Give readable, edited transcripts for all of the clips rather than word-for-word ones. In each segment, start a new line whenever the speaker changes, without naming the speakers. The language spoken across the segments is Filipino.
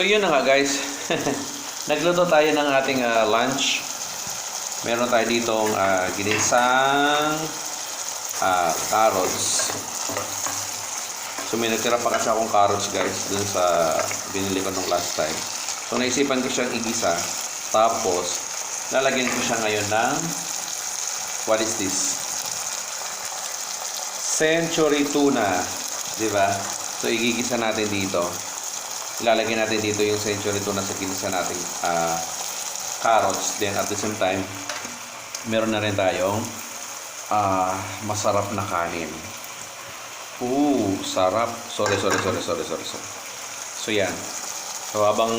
So yun na nga guys. Nagluto tayo ng ating lunch. Meron tayo ditong ginisang carrots. So may nagtira pa kasi akong carrots guys dun sa binili ko nung last time. So naisipan ko siyang igisa. Tapos lalagyan ko siya ngayon ng what is this? Century tuna, 'di ba? So igigisa natin dito. Ilalagay natin dito yung century tuna sa ginisa nating carrots. Then at the same time, meron na rin tayong masarap na kanin. Sarap. Sorry. So yan. So habang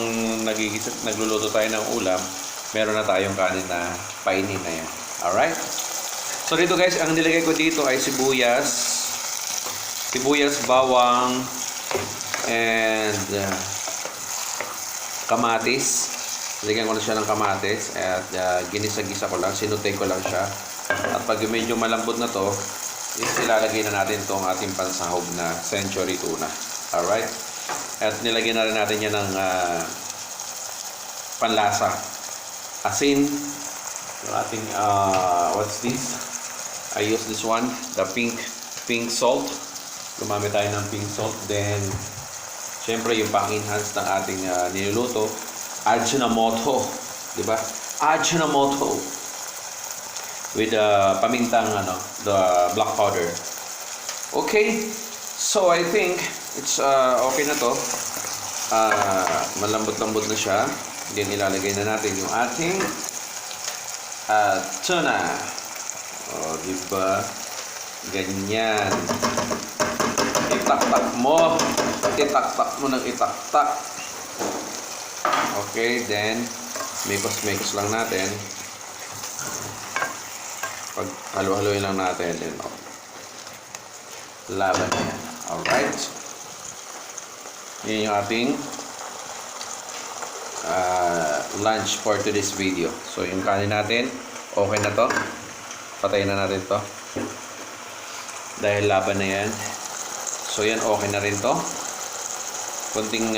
nagluluto tayo ng ulam, meron na tayong kanin na painin na yan. Alright? So dito guys, ang nilagay ko dito ay sibuyas, bawang, and kamatis. Lagyan ko na siya ng kamatis at ginisa-gisa ko lang, sinutay ko lang siya. At pag medyo malambot na to, ilalagay na natin itong ating pansahog na century tuna. Alright? At nilagyan na rin natin yan ng panlasa. Asin. Yung ating, what's this? I use this one, the pink salt. Gumamit tayo ng pink salt. Then, syempre yung pang-enhance ng ating niluluto, Ajinomoto, di ba? Ajinomoto with pamintang the black powder. Okay, so I think it's okay na to. Malambot-lambot na siya. Then ilalagay na natin yung ating tuna. Di ba? Ganyan. Itaktak mo. Itaktak mo ng itaktak. Okay, then mekos lang natin. Pag halo-haloin lang natin, then laban na yan. Alright. Yan yung ating lunch for today's video. So yung kanin natin, okay na to. Patayin na natin to. Dahil laban na yan. So yan, okay na rin to. Kunting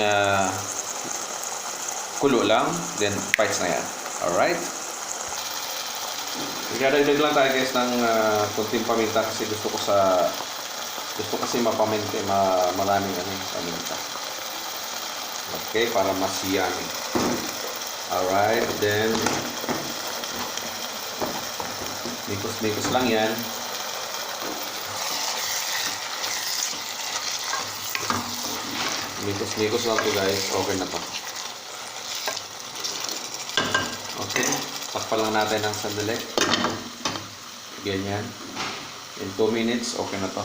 kulo lang, then bites na yan. Alright? Igadagdag lang tayo guys ng kunting paminta kasi gusto kasi maraming paminta. Okay, para mas yummy. Alright, then mikos lang yan. Mikos lang to guys. Okay na to. Okay, takpan lang natin ng sandali. Ganyan. In 2 minutes, okay na to.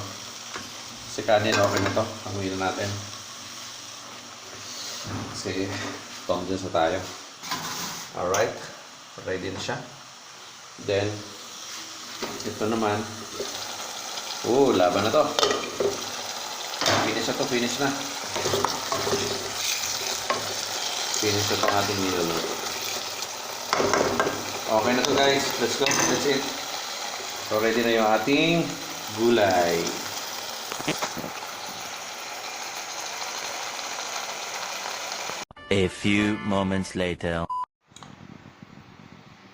Kasi kanin, okay na to. Hanguin na natin. Kasi, tong dyan sa tayo. Alright. Ready na siya. Then, ito naman. Laban na to. Finish na to. Finish na. Finish na itong ating niluluto. Okay na to guys. Let's go. That's it. So ready na yung ating gulay.
A few moments later.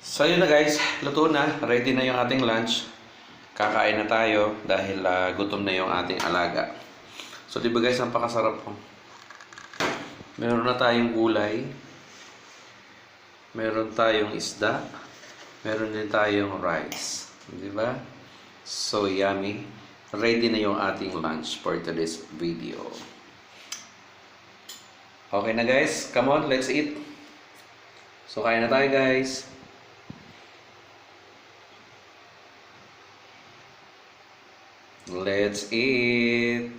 So yun na guys. Luto na. Ready na yung ating lunch. Kakain na tayo dahil gutom na yung ating alaga. So diba guys, ang pakasarap po. Meron na tayong gulay. Meron tayong isda. Meron din tayong rice. Diba? So yummy. Ready na yung ating lunch for today's video. Okay na guys. Come on, let's eat. So kain na tayo guys. Let's eat.